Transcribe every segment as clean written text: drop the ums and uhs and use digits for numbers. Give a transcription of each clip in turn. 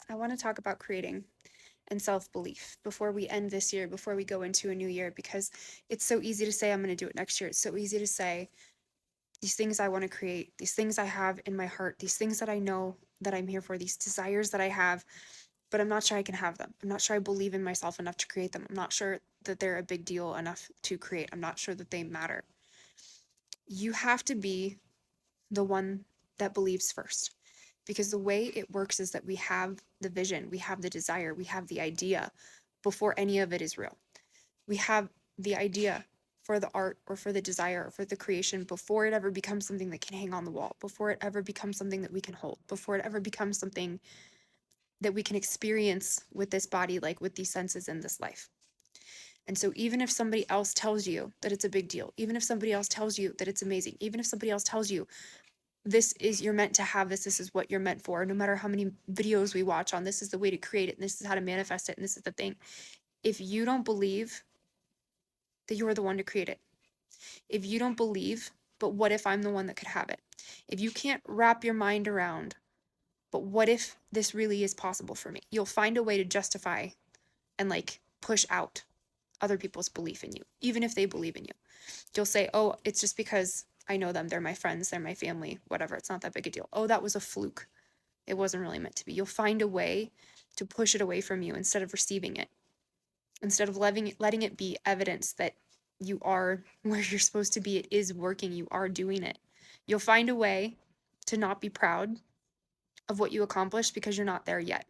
I want to talk about creating and self-belief before we end this year, before we go into a new year, because it's so easy to say I'm going to do it next year. It's so easy to say these things I want to create, these things I have in my heart, these things that I know that I'm here for, these desires that I have, but I'm not sure I can have them. I'm not sure I believe in myself enough to create them. I'm not sure that they're a big deal enough to create. I'm not sure that they matter. You have to be the one that believes first. Because the way it works is that we have the vision, we have the desire, we have the idea before any of it is real. We have the idea for the art or for the desire or for the creation before it ever becomes something that can hang on the wall, before it ever becomes something that we can hold, before it ever becomes something that we can experience with this body, like with these senses in this life. And so, even if somebody else tells you that it's a big deal, even if somebody else tells you that it's amazing, even if somebody else tells you this is you're meant to have this is what you're meant for, no matter how many videos we watch on this is the way to create it and this is how to manifest it and this is the thing, if you don't believe that you're the one to create it, if you don't believe but what if I'm the one that could have it, if you can't wrap your mind around but what if this really is possible for me, you'll find a way to justify and like push out other people's belief in you, even if they believe in you. You'll say, oh, it's just because I know them, they're my friends, they're my family, whatever, it's not that big a deal. Oh, that was a fluke. It wasn't really meant to be. You'll find a way to push it away from you instead of receiving it, instead of letting it be evidence that you are where you're supposed to be. It is working. You are doing it. You'll find a way to not be proud of what you accomplished because you're not there yet.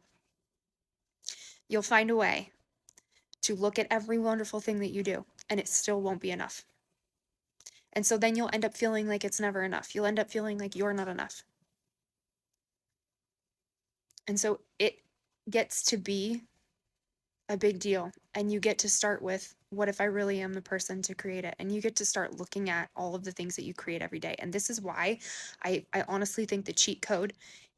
You'll find a way to look at every wonderful thing that you do, and it still won't be enough. And so then you'll end up feeling like it's never enough. You'll end up feeling like you're not enough. And so it gets to be a big deal. And you get to start with, what if I really am the person to create it? And you get to start looking at all of the things that you create every day. And this is why I honestly think the cheat code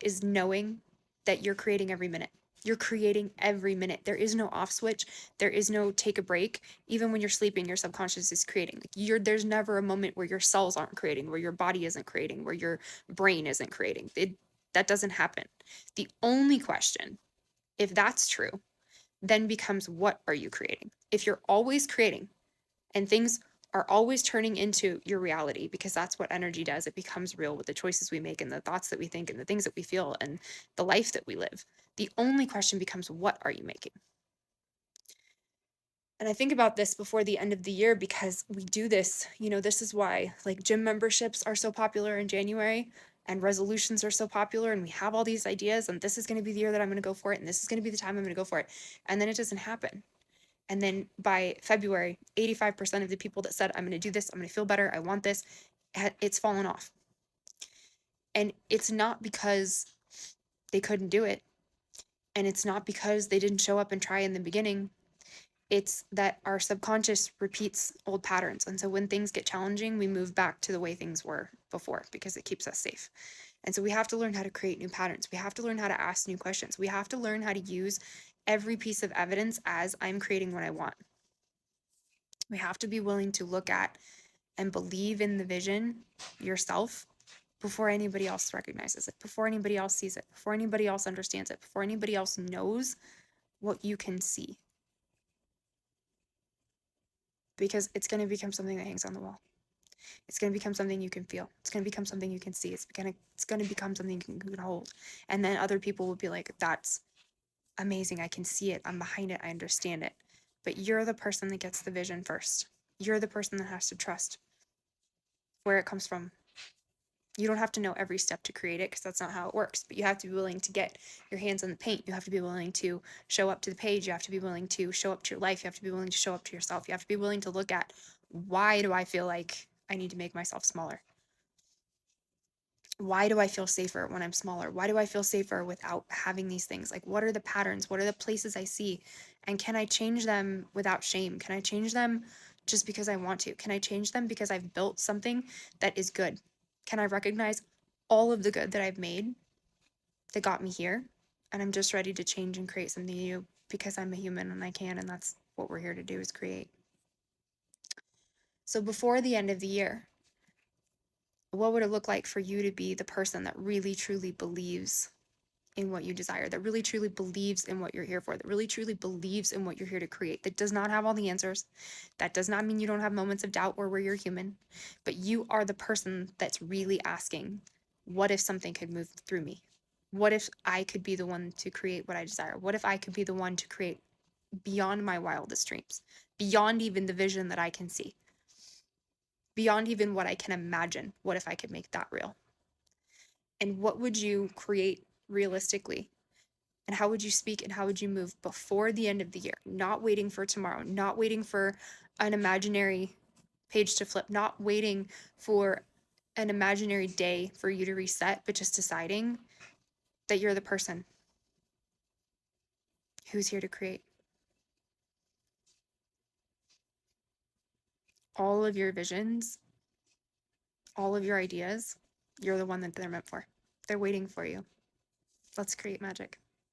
is knowing that you're creating every minute. You're creating every minute. There is no off switch. There is no take a break. Even when you're sleeping, your subconscious is creating. There's never a moment where your cells aren't creating, where your body isn't creating, where your brain isn't creating. That doesn't happen. The only question, if that's true, then becomes, what are you creating? If you're always creating and things are always turning into your reality, because that's what energy does, it becomes real with the choices we make and the thoughts that we think and the things that we feel and the life that we live. The only question becomes, what are you making? And I think about this before the end of the year because we do this, this is why like gym memberships are so popular in January and resolutions are so popular, and we have all these ideas and this is going to be the year that I'm going to go for it and this is going to be the time I'm going to go for it. And then it doesn't happen. And then by February, 85% of the people that said, I'm going to do this, I'm going to feel better, I want this, it's fallen off. And it's not because they couldn't do it. And it's not because they didn't show up and try in the beginning. It's that our subconscious repeats old patterns. And so when things get challenging, we move back to the way things were before because it keeps us safe. And so we have to learn how to create new patterns. We have to learn how to ask new questions. We have to learn how to use every piece of evidence as I'm creating what I want. We have to be willing to look at and believe in the vision yourself before anybody else recognizes it, before anybody else sees it, before anybody else understands it, before anybody else knows what you can see. Because it's going to become something that hangs on the wall. It's going to become something you can feel. It's going to become something you can see. It's going to become something you can hold. And then other people will be like, that's amazing. I can see it. I'm behind it. I understand it. But you're the person that gets the vision first. You're the person that has to trust where it comes from. You don't have to know every step to create it because that's not how it works, but you have to be willing to get your hands on the paint. You have to be willing to show up to the page. You have to be willing to show up to your life. You have to be willing to show up to yourself. You have to be willing to look at, why do I feel like I need to make myself smaller? Why do I feel safer when I'm smaller? Why do I feel safer without having these things? Like, what are the patterns? What are the places I see? And can I change them without shame? Can I change them just because I want to? Can I change them because I've built something that is good? Can I recognize all of the good that I've made that got me here? And I'm just ready to change and create something new because I'm a human and I can, and that's what we're here to do, is create. So before the end of the year, what would it look like for you to be the person that really truly believes in what you desire, that really truly believes in what you're here for, that really truly believes in what you're here to create, that does not have all the answers. That does not mean you don't have moments of doubt or where you're human, but you are the person that's really asking, what if something could move through me? What if I could be the one to create what I desire? What if I could be the one to create beyond my wildest dreams, beyond even the vision that I can see, beyond even what I can imagine? What if I could make that real? And what would you create realistically? And how would you speak and how would you move before the end of the year? Not waiting for tomorrow, not waiting for an imaginary page to flip, not waiting for an imaginary day for you to reset, but just deciding that you're the person who's here to create. All of your visions, all of your ideas, you're the one that they're meant for. They're waiting for you. Let's create magic.